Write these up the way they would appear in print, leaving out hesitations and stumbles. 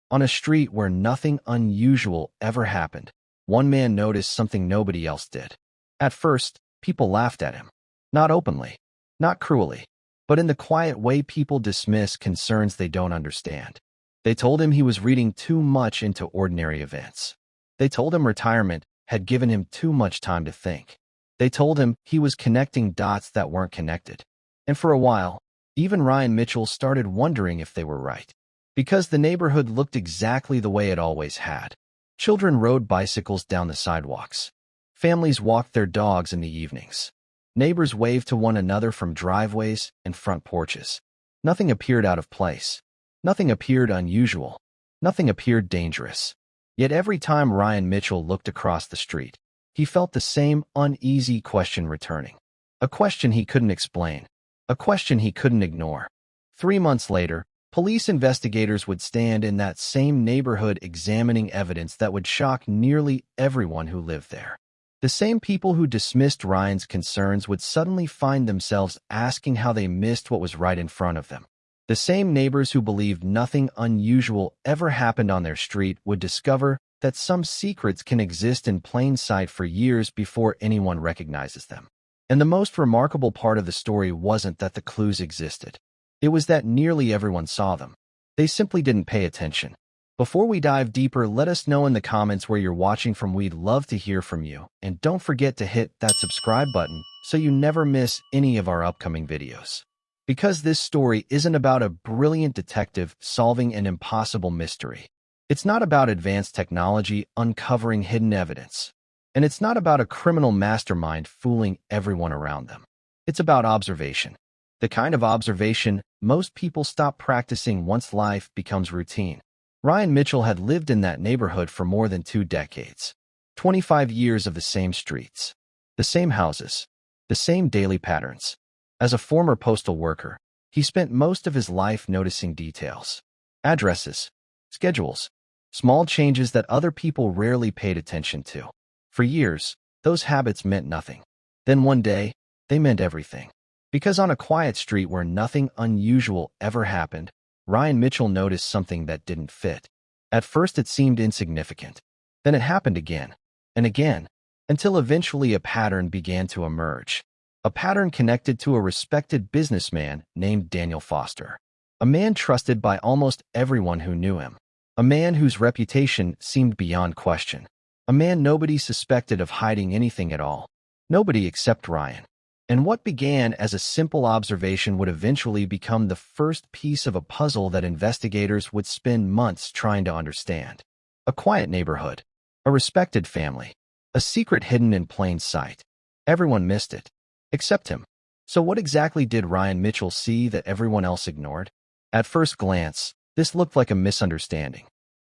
On a street where nothing unusual ever happened, one man noticed something nobody else did. At first, people laughed at him. Not openly, not cruelly, but in the quiet way people dismiss concerns they don't understand. They told him he was reading too much into ordinary events. They told him retirement had given him too much time to think. They told him he was connecting dots that weren't connected. And for a while, even Ryan Mitchell started wondering if they were right. Because the neighborhood looked exactly the way it always had. Children rode bicycles down the sidewalks. Families walked their dogs in the evenings. Neighbors waved to one another from driveways and front porches. Nothing appeared out of place. Nothing appeared unusual. Nothing appeared dangerous. Yet every time Ryan Mitchell looked across the street, he felt the same uneasy question returning. A question he couldn't explain. A question he couldn't ignore. 3 months later, police investigators would stand in that same neighborhood examining evidence that would shock nearly everyone who lived there. The same people who dismissed Ryan's concerns would suddenly find themselves asking how they missed what was right in front of them. The same neighbors who believed nothing unusual ever happened on their street would discover that some secrets can exist in plain sight for years before anyone recognizes them. And the most remarkable part of the story wasn't that the clues existed. It was that nearly everyone saw them. They simply didn't pay attention. Before we dive deeper, let us know in the comments where you're watching from. We'd love to hear from you. And don't forget to hit that subscribe button so you never miss any of our upcoming videos. Because this story isn't about a brilliant detective solving an impossible mystery. It's not about advanced technology uncovering hidden evidence. And it's not about a criminal mastermind fooling everyone around them. It's about observation. The kind of observation most people stop practicing once life becomes routine. Ryan Mitchell had lived in that neighborhood for more than 2 decades. 25 years of the same streets, the same houses, the same daily patterns. As a former postal worker, he spent most of his life noticing details. Addresses, schedules, small changes that other people rarely paid attention to. For years, those habits meant nothing. Then one day, they meant everything. Because on a quiet street where nothing unusual ever happened, Ryan Mitchell noticed something that didn't fit. At first it seemed insignificant. Then it happened again, and again, until eventually a pattern began to emerge. A pattern connected to a respected businessman named Daniel Foster. A man trusted by almost everyone who knew him. A man whose reputation seemed beyond question. A man nobody suspected of hiding anything at all. Nobody except Ryan. And what began as a simple observation would eventually become the first piece of a puzzle that investigators would spend months trying to understand. A quiet neighborhood, a respected family, a secret hidden in plain sight. Everyone missed it, except him. So what exactly did Ryan Mitchell see that everyone else ignored? At first glance, this looked like a misunderstanding.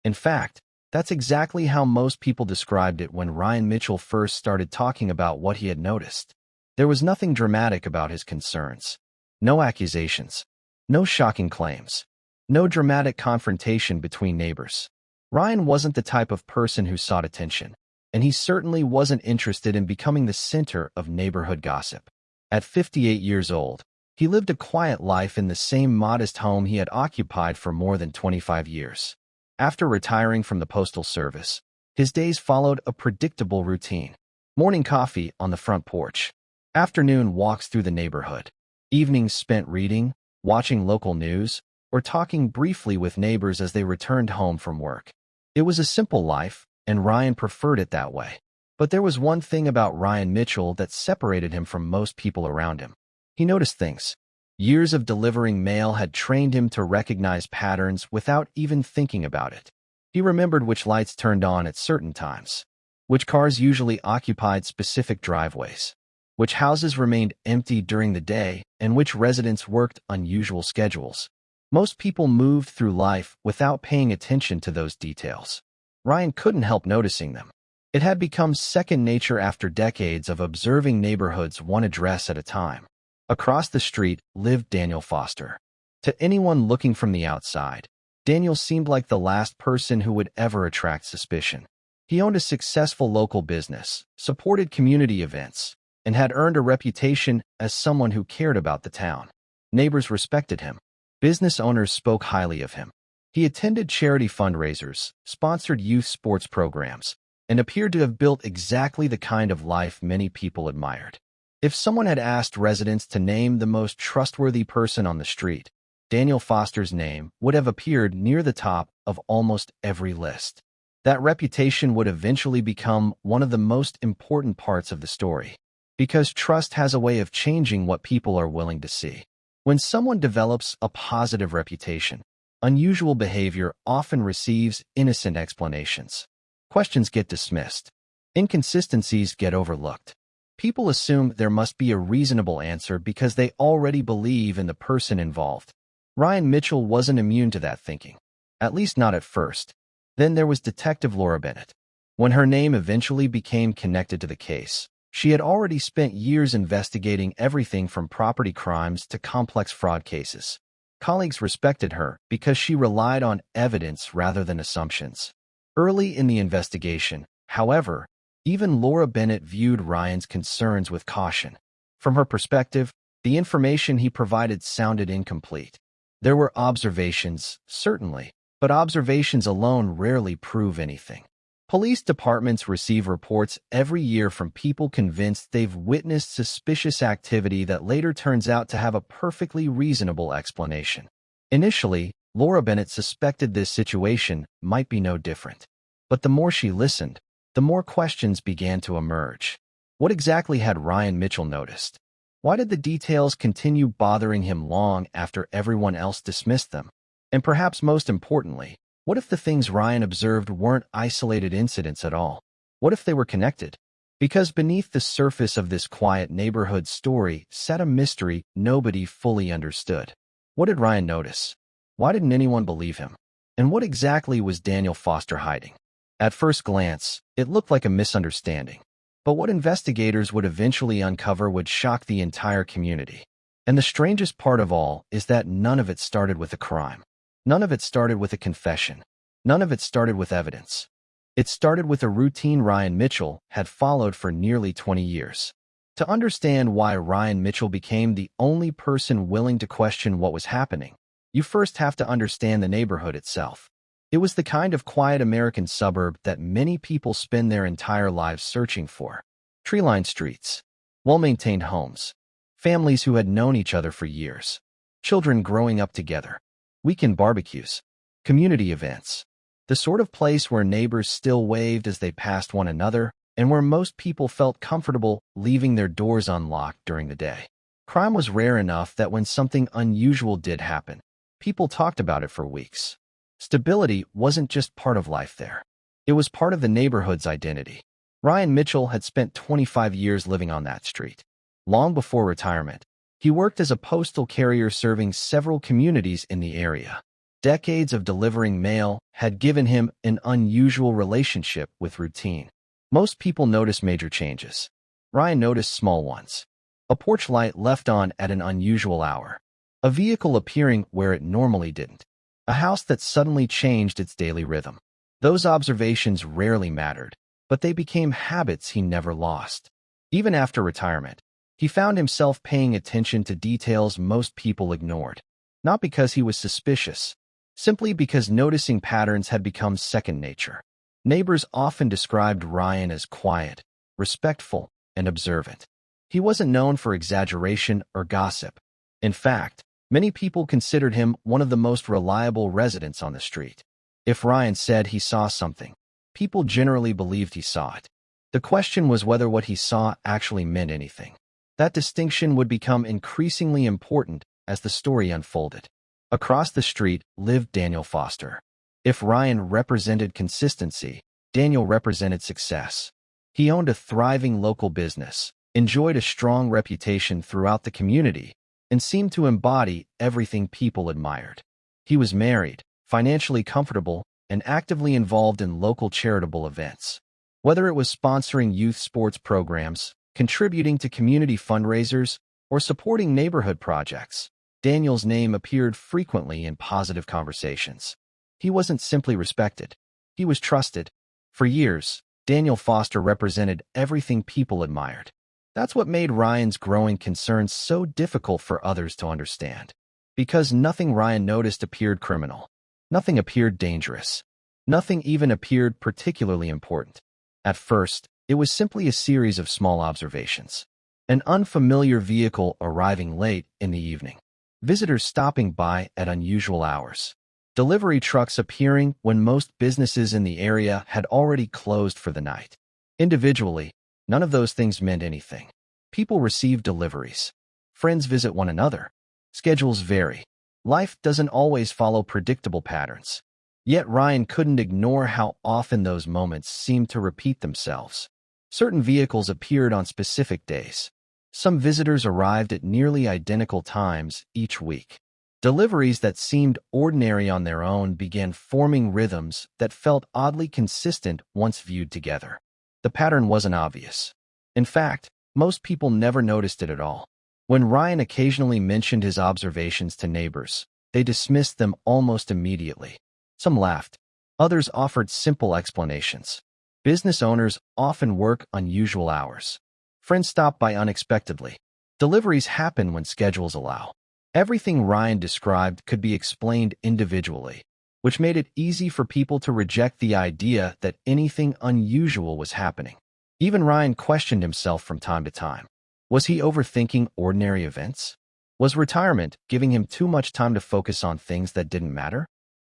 In fact, that's exactly how most people described it when Ryan Mitchell first started talking about what he had noticed. There was nothing dramatic about his concerns. No accusations. No shocking claims. No dramatic confrontation between neighbors. Ryan wasn't the type of person who sought attention, and he certainly wasn't interested in becoming the center of neighborhood gossip. At 58 years old, he lived a quiet life in the same modest home he had occupied for more than 25 years. After retiring from the postal service, his days followed a predictable routine. Morning coffee on the front porch. Afternoon walks through the neighborhood. Evenings spent reading, watching local news, or talking briefly with neighbors as they returned home from work. It was a simple life, and Ryan preferred it that way. But there was one thing about Ryan Mitchell that separated him from most people around him. He noticed things. Years of delivering mail had trained him to recognize patterns without even thinking about it. He remembered which lights turned on at certain times, which cars usually occupied specific driveways, which houses remained empty during the day, and which residents worked unusual schedules. Most people moved through life without paying attention to those details. Ryan couldn't help noticing them. It had become second nature after decades of observing neighborhoods one address at a time. Across the street lived Daniel Foster. To anyone looking from the outside, Daniel seemed like the last person who would ever attract suspicion. He owned a successful local business, supported community events, and had earned a reputation as someone who cared about the town. Neighbors respected him. Business owners spoke highly of him. He attended charity fundraisers, sponsored youth sports programs, and appeared to have built exactly the kind of life many people admired. If someone had asked residents to name the most trustworthy person on the street, Daniel Foster's name would have appeared near the top of almost every list. That reputation would eventually become one of the most important parts of the story, because trust has a way of changing what people are willing to see. When someone develops a positive reputation, unusual behavior often receives innocent explanations. Questions get dismissed. Inconsistencies get overlooked. People assume there must be a reasonable answer because they already believe in the person involved. Ryan Mitchell wasn't immune to that thinking, at least not at first. Then there was Detective Laura Bennett. When her name eventually became connected to the case, she had already spent years investigating everything from property crimes to complex fraud cases. Colleagues respected her because she relied on evidence rather than assumptions. Early in the investigation, however, even Laura Bennett viewed Ryan's concerns with caution. From her perspective, the information he provided sounded incomplete. There were observations, certainly, but observations alone rarely prove anything. Police departments receive reports every year from people convinced they've witnessed suspicious activity that later turns out to have a perfectly reasonable explanation. Initially, Laura Bennett suspected this situation might be no different. But the more she listened, the more questions began to emerge. What exactly had Ryan Mitchell noticed? Why did the details continue bothering him long after everyone else dismissed them? And perhaps most importantly, what if the things Ryan observed weren't isolated incidents at all? What if they were connected? Because beneath the surface of this quiet neighborhood story sat a mystery nobody fully understood. What did Ryan notice? Why didn't anyone believe him? And what exactly was Daniel Foster hiding? At first glance, it looked like a misunderstanding. But what investigators would eventually uncover would shock the entire community. And the strangest part of all is that none of it started with a crime. None of it started with a confession. None of it started with evidence. It started with a routine Ryan Mitchell had followed for nearly 20 years. To understand why Ryan Mitchell became the only person willing to question what was happening, you first have to understand the neighborhood itself. It was the kind of quiet American suburb that many people spend their entire lives searching for. Tree-lined streets, well-maintained homes, families who had known each other for years, children growing up together, weekend barbecues, community events. The sort of place where neighbors still waved as they passed one another and where most people felt comfortable leaving their doors unlocked during the day. Crime was rare enough that when something unusual did happen, people talked about it for weeks. Stability wasn't just part of life there. It was part of the neighborhood's identity. Ryan Mitchell had spent 25 years living on that street. Long before retirement, he worked as a postal carrier serving several communities in the area. Decades of delivering mail had given him an unusual relationship with routine. Most people notice major changes. Ryan noticed small ones. A porch light left on at an unusual hour. A vehicle appearing where it normally didn't. A house that suddenly changed its daily rhythm. Those observations rarely mattered, but they became habits he never lost. Even after retirement, he found himself paying attention to details most people ignored. Not because he was suspicious, simply because noticing patterns had become second nature. Neighbors often described Ryan as quiet, respectful, and observant. He wasn't known for exaggeration or gossip. In fact, many people considered him one of the most reliable residents on the street. If Ryan said he saw something, people generally believed he saw it. The question was whether what he saw actually meant anything. That distinction would become increasingly important as the story unfolded. Across the street lived Daniel Foster. If Ryan represented consistency, Daniel represented success. He owned a thriving local business, enjoyed a strong reputation throughout the community, and seemed to embody everything people admired. He was married, financially comfortable, and actively involved in local charitable events. Whether it was sponsoring youth sports programs, contributing to community fundraisers, or supporting neighborhood projects, Daniel's name appeared frequently in positive conversations. He wasn't simply respected. He was trusted. For years, Daniel Foster represented everything people admired. That's what made Ryan's growing concerns so difficult for others to understand. Because nothing Ryan noticed appeared criminal. Nothing appeared dangerous. Nothing even appeared particularly important. At first, it was simply a series of small observations. An unfamiliar vehicle arriving late in the evening. Visitors stopping by at unusual hours. Delivery trucks appearing when most businesses in the area had already closed for the night. Individually, none of those things meant anything. People receive deliveries. Friends visit one another. Schedules vary. Life doesn't always follow predictable patterns. Yet Ryan couldn't ignore how often those moments seemed to repeat themselves. Certain vehicles appeared on specific days. Some visitors arrived at nearly identical times each week. Deliveries that seemed ordinary on their own began forming rhythms that felt oddly consistent once viewed together. The pattern wasn't obvious. In fact, most people never noticed it at all. When Ryan occasionally mentioned his observations to neighbors, they dismissed them almost immediately. Some laughed. Others offered simple explanations. Business owners often work unusual hours. Friends stop by unexpectedly. Deliveries happen when schedules allow. Everything Ryan described could be explained individually, which made it easy for people to reject the idea that anything unusual was happening. Even Ryan questioned himself from time to time. Was he overthinking ordinary events? Was retirement giving him too much time to focus on things that didn't matter?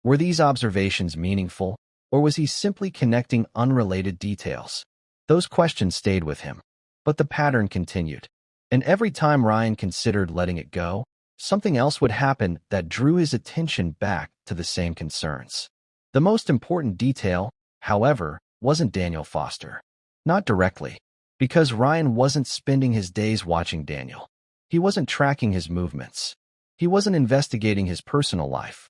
Were these observations meaningful, or was he simply connecting unrelated details? Those questions stayed with him. But the pattern continued. And every time Ryan considered letting it go, something else would happen that drew his attention back to the same concerns. The most important detail, however, wasn't Daniel Foster. Not directly, because Ryan wasn't spending his days watching Daniel. He wasn't tracking his movements. He wasn't investigating his personal life.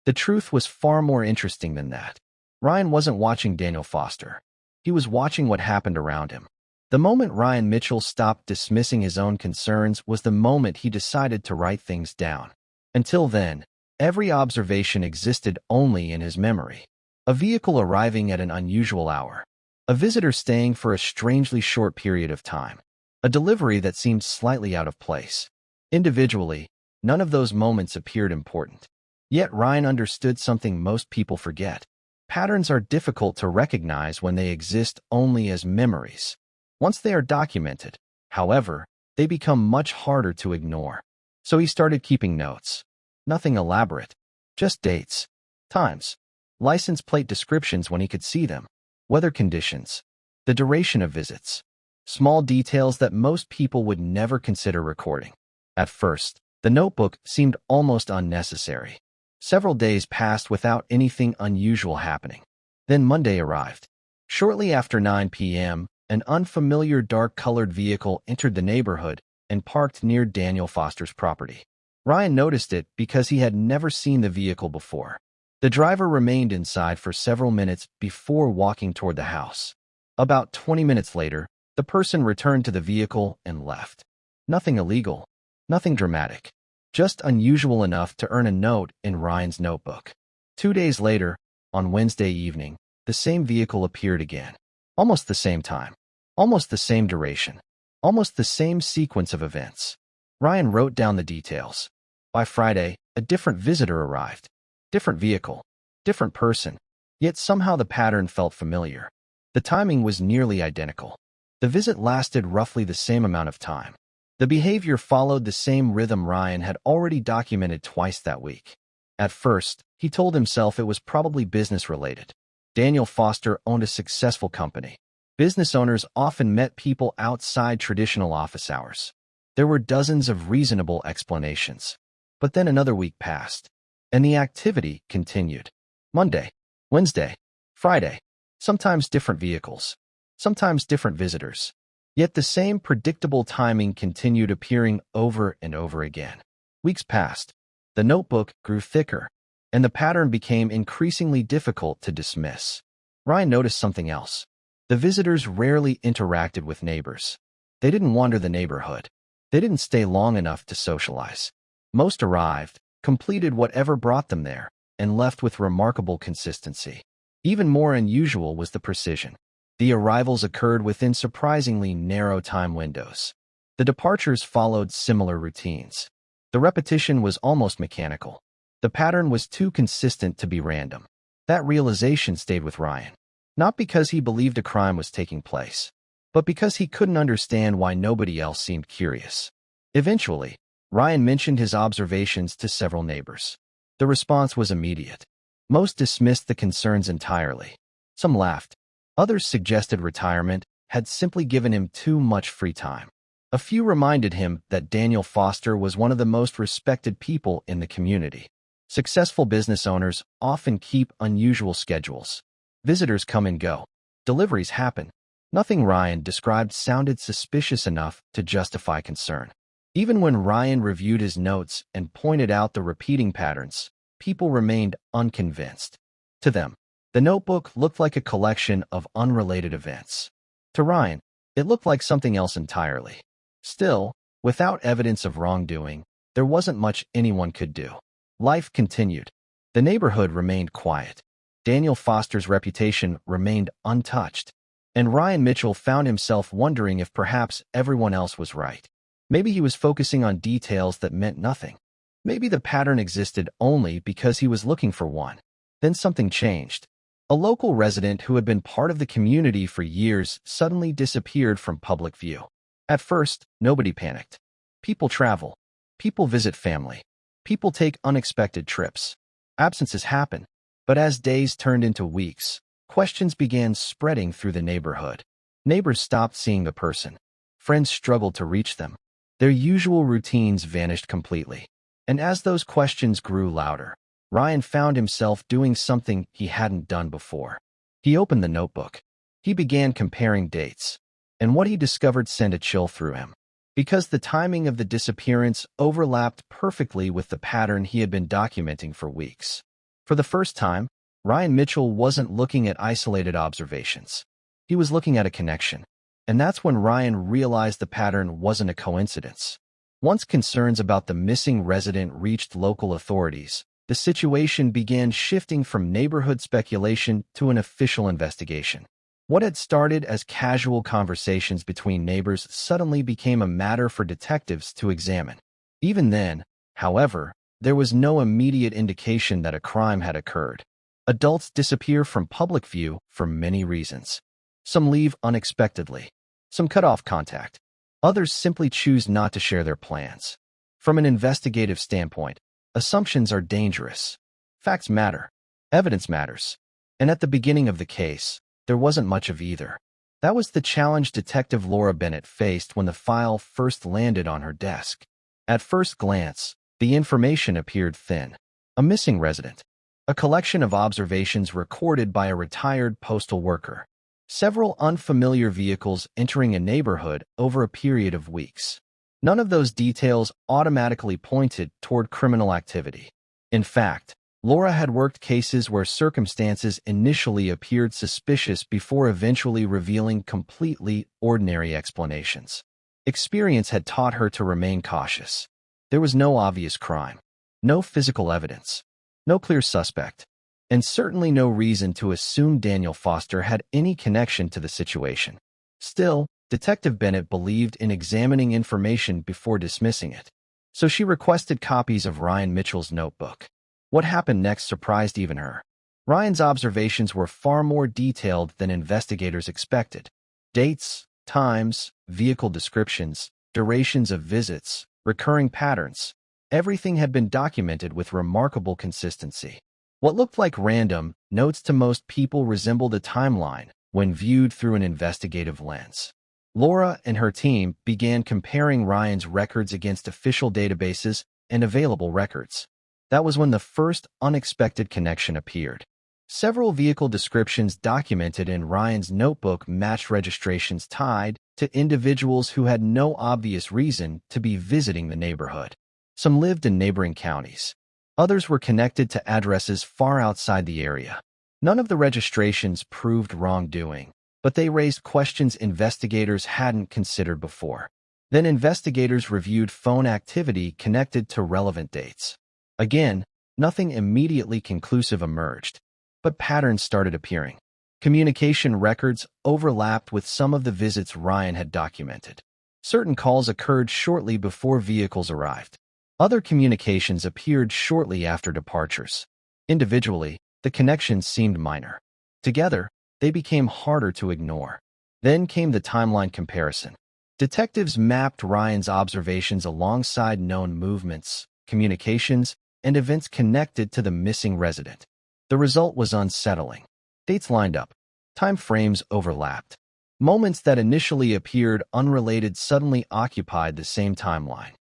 The truth was far more interesting than that. Ryan wasn't watching Daniel Foster. He was watching what happened around him. The moment Ryan Mitchell stopped dismissing his own concerns was the moment he decided to write things down. Until then, every observation existed only in his memory. A vehicle arriving at an unusual hour. A visitor staying for a strangely short period of time. A delivery that seemed slightly out of place. Individually, none of those moments appeared important. Yet Ryan understood something most people forget. Patterns are difficult to recognize when they exist only as memories. Once they are documented, however, they become much harder to ignore. So he started keeping notes. Nothing elaborate, just dates, times, license plate descriptions when he could see them, weather conditions, the duration of visits, small details that most people would never consider recording. At first, the notebook seemed almost unnecessary. Several days passed without anything unusual happening. Then Monday arrived. Shortly after 9 p.m., an unfamiliar dark-colored vehicle entered the neighborhood and parked near Daniel Foster's property. Ryan noticed it because he had never seen the vehicle before. The driver remained inside for several minutes before walking toward the house. About 20 minutes later, the person returned to the vehicle and left. Nothing illegal, nothing dramatic, just unusual enough to earn a note in Ryan's notebook. 2 days later, on Wednesday evening, the same vehicle appeared again. Almost the same time, almost the same duration, almost the same sequence of events. Ryan wrote down the details. By Friday, a different visitor arrived. Different vehicle, different person, yet somehow the pattern felt familiar. The timing was nearly identical. The visit lasted roughly the same amount of time. The behavior followed the same rhythm Ryan had already documented twice that week. At first, he told himself it was probably business-related. Daniel Foster owned a successful company. Business owners often met people outside traditional office hours. There were dozens of reasonable explanations. But then another week passed, and the activity continued. Monday, Wednesday, Friday, sometimes different vehicles, sometimes different visitors. Yet the same predictable timing continued appearing over and over again. Weeks passed. The notebook grew thicker, and the pattern became increasingly difficult to dismiss. Ryan noticed something else. The visitors rarely interacted with neighbors. They didn't wander the neighborhood. They didn't stay long enough to socialize. Most arrived, completed whatever brought them there, and left with remarkable consistency. Even more unusual was the precision. The arrivals occurred within surprisingly narrow time windows. The departures followed similar routines. The repetition was almost mechanical. The pattern was too consistent to be random. That realization stayed with Ryan, not because he believed a crime was taking place, but because he couldn't understand why nobody else seemed curious. Eventually, Ryan mentioned his observations to several neighbors. The response was immediate. Most dismissed the concerns entirely. Some laughed. Others suggested retirement had simply given him too much free time. A few reminded him that Daniel Foster was one of the most respected people in the community. Successful business owners often keep unusual schedules. Visitors come and go. Deliveries happen. Nothing Ryan described sounded suspicious enough to justify concern. Even when Ryan reviewed his notes and pointed out the repeating patterns, people remained unconvinced. To them, the notebook looked like a collection of unrelated events. To Ryan, it looked like something else entirely. Still, without evidence of wrongdoing, there wasn't much anyone could do. Life continued. The neighborhood remained quiet. Daniel Foster's reputation remained untouched. And Ryan Mitchell found himself wondering if perhaps everyone else was right. Maybe he was focusing on details that meant nothing. Maybe the pattern existed only because he was looking for one. Then something changed. A local resident who had been part of the community for years suddenly disappeared from public view. At first, nobody panicked. People travel. People visit family. People take unexpected trips. Absences happen. But as days turned into weeks, questions began spreading through the neighborhood. Neighbors stopped seeing the person. Friends struggled to reach them. Their usual routines vanished completely. And as those questions grew louder, Ryan found himself doing something he hadn't done before. He opened the notebook. He began comparing dates. And what he discovered sent a chill through him. Because the timing of the disappearance overlapped perfectly with the pattern he had been documenting for weeks. For the first time, Ryan Mitchell wasn't looking at isolated observations. He was looking at a connection. And that's when Ryan realized the pattern wasn't a coincidence. Once concerns about the missing resident reached local authorities, the situation began shifting from neighborhood speculation to an official investigation. What had started as casual conversations between neighbors suddenly became a matter for detectives to examine. Even then, however, there was no immediate indication that a crime had occurred. Adults disappear from public view for many reasons. Some leave unexpectedly. Some cut off contact. Others simply choose not to share their plans. From an investigative standpoint, assumptions are dangerous. Facts matter. Evidence matters. And at the beginning of the case, there wasn't much of either. That was the challenge Detective Laura Bennett faced when the file first landed on her desk. At first glance, the information appeared thin. A missing resident. A collection of observations recorded by a retired postal worker. Several unfamiliar vehicles entering a neighborhood over a period of weeks. None of those details automatically pointed toward criminal activity. In fact, Laura had worked cases where circumstances initially appeared suspicious before eventually revealing completely ordinary explanations. Experience had taught her to remain cautious. There was no obvious crime, no physical evidence, no clear suspect, and certainly no reason to assume Daniel Foster had any connection to the situation. Still, Detective Bennett believed in examining information before dismissing it, so she requested copies of Ryan Mitchell's notebook. What happened next surprised even her. Ryan's observations were far more detailed than investigators expected. Dates, times, vehicle descriptions, durations of visits, recurring patterns. Everything had been documented with remarkable consistency. What looked like random notes to most people resembled a timeline when viewed through an investigative lens. Laura and her team began comparing Ryan's records against official databases and available records. That was when the first unexpected connection appeared. Several vehicle descriptions documented in Ryan's notebook matched registrations tied to individuals who had no obvious reason to be visiting the neighborhood. Some lived in neighboring counties. Others were connected to addresses far outside the area. None of the registrations proved wrongdoing, but they raised questions investigators hadn't considered before. Then investigators reviewed phone activity connected to relevant dates. Again, nothing immediately conclusive emerged, but patterns started appearing. Communication records overlapped with some of the visits Ryan had documented. Certain calls occurred shortly before vehicles arrived. Other communications appeared shortly after departures. Individually, the connections seemed minor. Together, they became harder to ignore. Then came the timeline comparison. Detectives mapped Ryan's observations alongside known movements, communications, and events connected to the missing resident. The result was unsettling. Dates lined up. Time frames overlapped. Moments that initially appeared unrelated suddenly occupied the same timeline.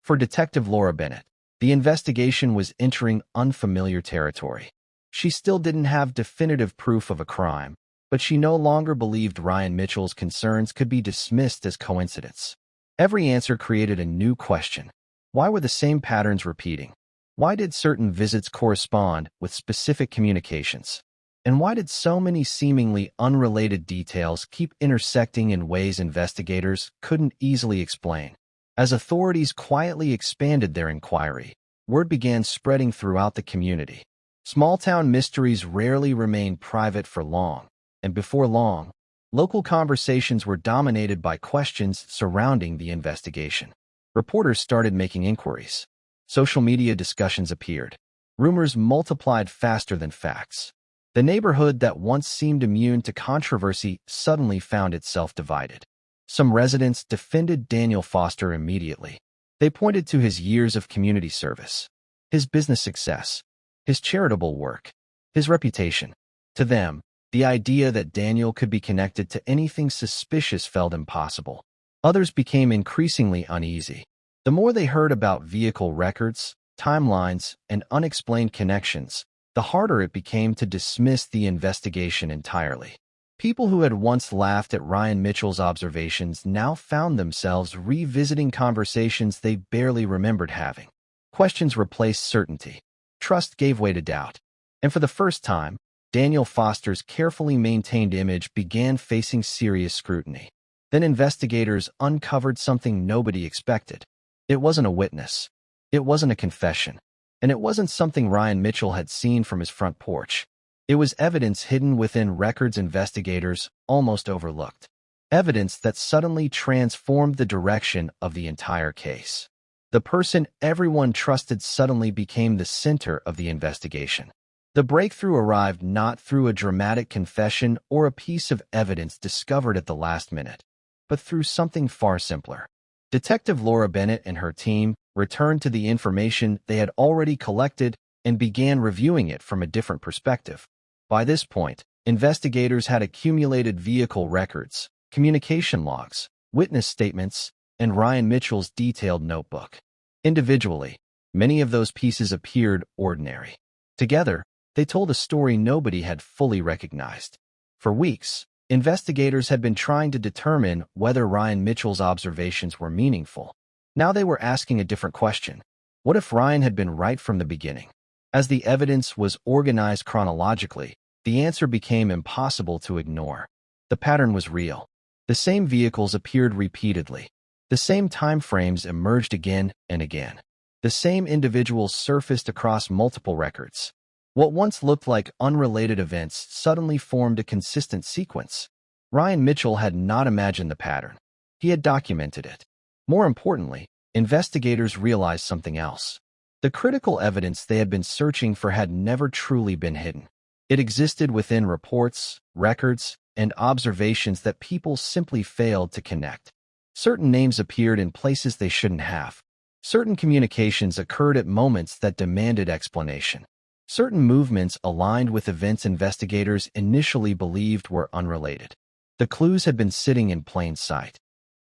For Detective Laura Bennett, the investigation was entering unfamiliar territory. She still didn't have definitive proof of a crime, but she no longer believed Ryan Mitchell's concerns could be dismissed as coincidence. Every answer created a new question. Why were the same patterns repeating? Why did certain visits correspond with specific communications? And why did so many seemingly unrelated details keep intersecting in ways investigators couldn't easily explain? As authorities quietly expanded their inquiry, word began spreading throughout the community. Small-town mysteries rarely remain private for long, and before long, local conversations were dominated by questions surrounding the investigation. Reporters started making inquiries. Social media discussions appeared. Rumors multiplied faster than facts. The neighborhood that once seemed immune to controversy suddenly found itself divided. Some residents defended Daniel Foster immediately. They pointed to his years of community service, his business success, his charitable work, his reputation. To them, the idea that Daniel could be connected to anything suspicious felt impossible. Others became increasingly uneasy. The more they heard about vehicle records, timelines, and unexplained connections, the harder it became to dismiss the investigation entirely. People who had once laughed at Ryan Mitchell's observations now found themselves revisiting conversations they barely remembered having. Questions replaced certainty. Trust gave way to doubt. And for the first time, Daniel Foster's carefully maintained image began facing serious scrutiny. Then investigators uncovered something nobody expected. It wasn't a witness. It wasn't a confession. And it wasn't something Ryan Mitchell had seen from his front porch. It was evidence hidden within records investigators almost overlooked. Evidence that suddenly transformed the direction of the entire case. The person everyone trusted suddenly became the center of the investigation. The breakthrough arrived not through a dramatic confession or a piece of evidence discovered at the last minute, but through something far simpler. Detective Laura Bennett and her team returned to the information they had already collected and began reviewing it from a different perspective. By this point, investigators had accumulated vehicle records, communication logs, witness statements, and Ryan Mitchell's detailed notebook. Individually, many of those pieces appeared ordinary. Together, they told a story nobody had fully recognized. For weeks, investigators had been trying to determine whether Ryan Mitchell's observations were meaningful. Now they were asking a different question. What if Ryan had been right from the beginning? As the evidence was organized chronologically, the answer became impossible to ignore. The pattern was real. The same vehicles appeared repeatedly. The same time frames emerged again and again. The same individuals surfaced across multiple records. What once looked like unrelated events suddenly formed a consistent sequence. Ryan Mitchell had not imagined the pattern. He had documented it. More importantly, investigators realized something else. The critical evidence they had been searching for had never truly been hidden. It existed within reports, records, and observations that people simply failed to connect. Certain names appeared in places they shouldn't have. Certain communications occurred at moments that demanded explanation. Certain movements aligned with events investigators initially believed were unrelated. The clues had been sitting in plain sight.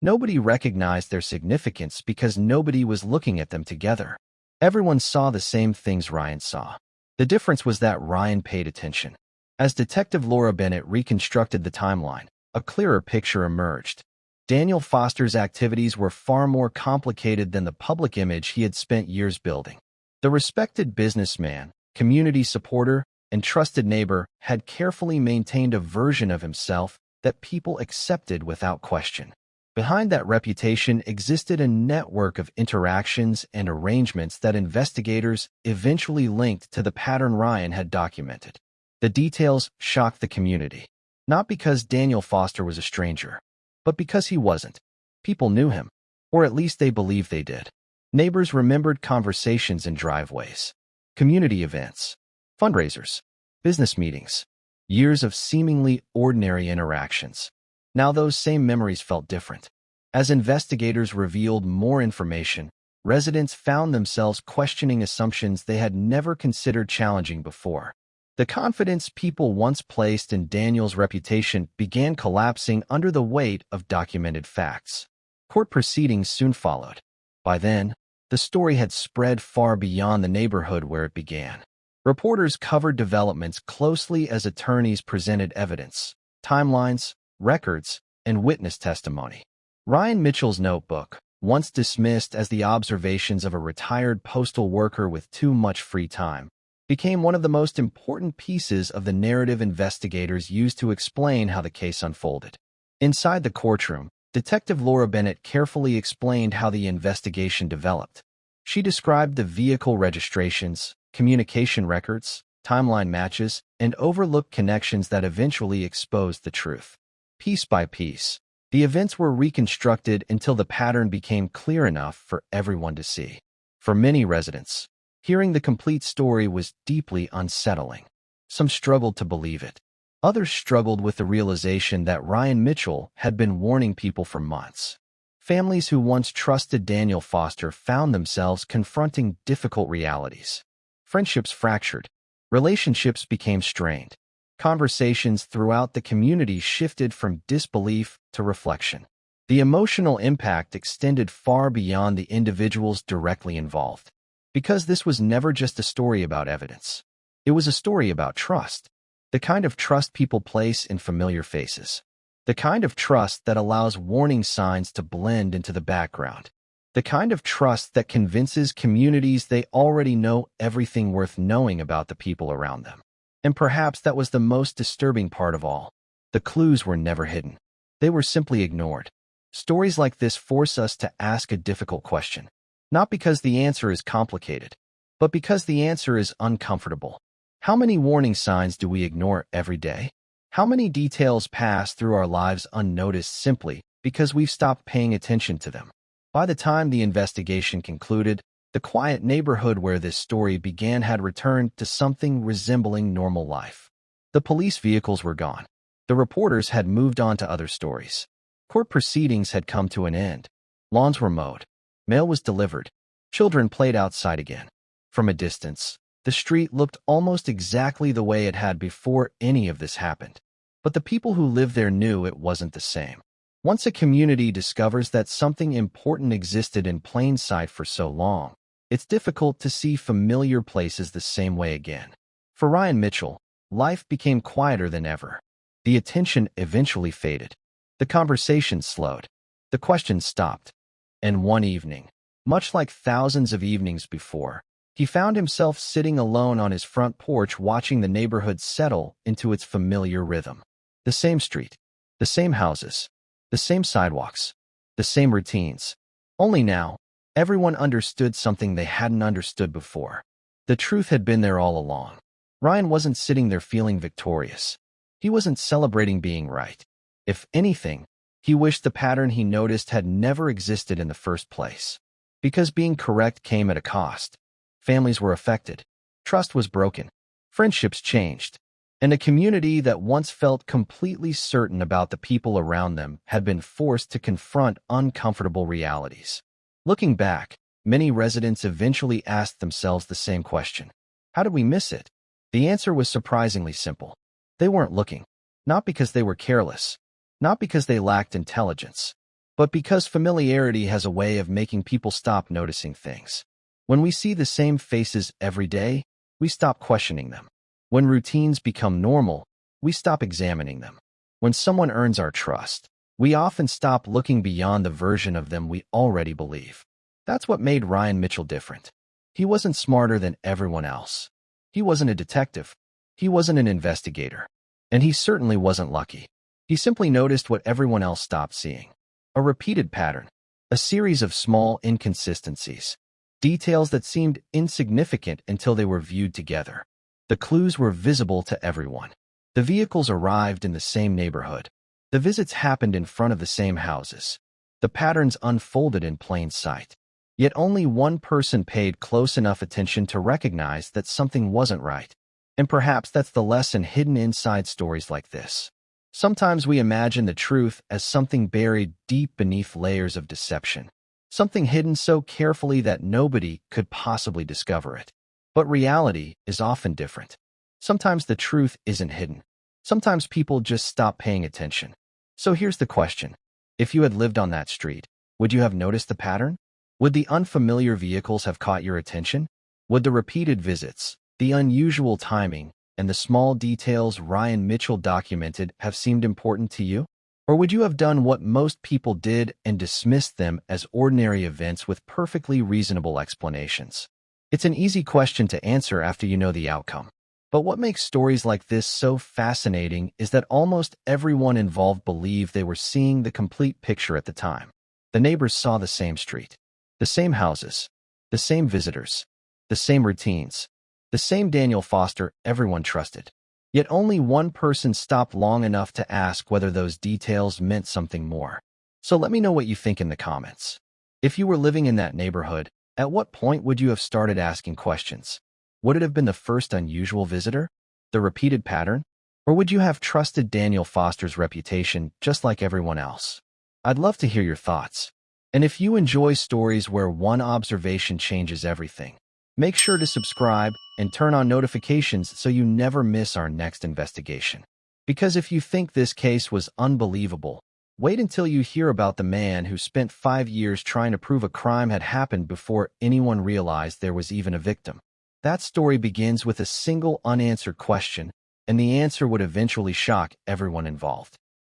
Nobody recognized their significance because nobody was looking at them together. Everyone saw the same things Ryan saw. The difference was that Ryan paid attention. As Detective Laura Bennett reconstructed the timeline, a clearer picture emerged. Daniel Foster's activities were far more complicated than the public image he had spent years building. The respected businessman, community supporter, and trusted neighbor had carefully maintained a version of himself that people accepted without question. Behind that reputation existed a network of interactions and arrangements that investigators eventually linked to the pattern Ryan had documented. The details shocked the community, not because Daniel Foster was a stranger, but because he wasn't. People knew him, or at least they believed they did. Neighbors remembered conversations in driveways, community events, fundraisers, business meetings, years of seemingly ordinary interactions. Now those same memories felt different. As investigators revealed more information, residents found themselves questioning assumptions they had never considered challenging before. The confidence people once placed in Daniel's reputation began collapsing under the weight of documented facts. Court proceedings soon followed. By then, the story had spread far beyond the neighborhood where it began. Reporters covered developments closely as attorneys presented evidence, timelines, records, and witness testimony. Ryan Mitchell's notebook, once dismissed as the observations of a retired postal worker with too much free time, became one of the most important pieces of the narrative investigators used to explain how the case unfolded. Inside the courtroom, Detective Laura Bennett carefully explained how the investigation developed. She described the vehicle registrations, communication records, timeline matches, and overlooked connections that eventually exposed the truth. Piece by piece, the events were reconstructed until the pattern became clear enough for everyone to see. For many residents, hearing the complete story was deeply unsettling. Some struggled to believe it. Others struggled with the realization that Ryan Mitchell had been warning people for months. Families who once trusted Daniel Foster found themselves confronting difficult realities. Friendships fractured. Relationships became strained. Conversations throughout the community shifted from disbelief to reflection. The emotional impact extended far beyond the individuals directly involved. Because this was never just a story about evidence. It was a story about trust. The kind of trust people place in familiar faces. The kind of trust that allows warning signs to blend into the background. The kind of trust that convinces communities they already know everything worth knowing about the people around them. And perhaps that was the most disturbing part of all. The clues were never hidden. They were simply ignored. Stories like this force us to ask a difficult question. Not because the answer is complicated, but because the answer is uncomfortable. How many warning signs do we ignore every day? How many details pass through our lives unnoticed simply because we've stopped paying attention to them? By the time the investigation concluded, the quiet neighborhood where this story began had returned to something resembling normal life. The police vehicles were gone. The reporters had moved on to other stories. Court proceedings had come to an end. Lawns were mowed. Mail was delivered. Children played outside again. From a distance, the street looked almost exactly the way it had before any of this happened. But the people who lived there knew it wasn't the same. Once a community discovers that something important existed in plain sight for so long, it's difficult to see familiar places the same way again. For Ryan Mitchell, life became quieter than ever. The attention eventually faded. The conversation slowed. The questions stopped. And one evening, much like thousands of evenings before, he found himself sitting alone on his front porch watching the neighborhood settle into its familiar rhythm. The same street, the same houses, the same sidewalks, the same routines. Only now, everyone understood something they hadn't understood before. The truth had been there all along. Ryan wasn't sitting there feeling victorious. He wasn't celebrating being right. If anything, he wished the pattern he noticed had never existed in the first place. Because being correct came at a cost. Families were affected. Trust was broken. Friendships changed. And a community that once felt completely certain about the people around them had been forced to confront uncomfortable realities. Looking back, many residents eventually asked themselves the same question. How did we miss it? The answer was surprisingly simple. They weren't looking. Not because they were careless. Not because they lacked intelligence. But because familiarity has a way of making people stop noticing things. When we see the same faces every day, we stop questioning them. When routines become normal, we stop examining them. When someone earns our trust, we often stop looking beyond the version of them we already believe. That's what made Ryan Mitchell different. He wasn't smarter than everyone else. He wasn't a detective. He wasn't an investigator. And he certainly wasn't lucky. He simply noticed what everyone else stopped seeing. A repeated pattern. A series of small inconsistencies. Details that seemed insignificant until they were viewed together. The clues were visible to everyone. The vehicles arrived in the same neighborhood. The visits happened in front of the same houses. The patterns unfolded in plain sight. Yet only one person paid close enough attention to recognize that something wasn't right. And perhaps that's the lesson hidden inside stories like this. Sometimes we imagine the truth as something buried deep beneath layers of deception, something hidden so carefully that nobody could possibly discover it. But reality is often different. Sometimes the truth isn't hidden. Sometimes people just stop paying attention. So here's the question. If you had lived on that street, would you have noticed the pattern? Would the unfamiliar vehicles have caught your attention? Would the repeated visits, the unusual timing, and the small details Ryan Mitchell documented have seemed important to you? Or would you have done what most people did and dismissed them as ordinary events with perfectly reasonable explanations? It's an easy question to answer after you know the outcome. But what makes stories like this so fascinating is that almost everyone involved believed they were seeing the complete picture at the time. The neighbors saw the same street, the same houses, the same visitors, the same routines, the same Daniel Foster everyone trusted. Yet only one person stopped long enough to ask whether those details meant something more. So let me know what you think in the comments. If you were living in that neighborhood, at what point would you have started asking questions? Would it have been the first unusual visitor, the repeated pattern, or would you have trusted Daniel Foster's reputation just like everyone else? I'd love to hear your thoughts. And if you enjoy stories where one observation changes everything, make sure to subscribe and turn on notifications so you never miss our next investigation. Because if you think this case was unbelievable, wait until you hear about the man who spent 5 years trying to prove a crime had happened before anyone realized there was even a victim. That story begins with a single unanswered question, and the answer would eventually shock everyone involved.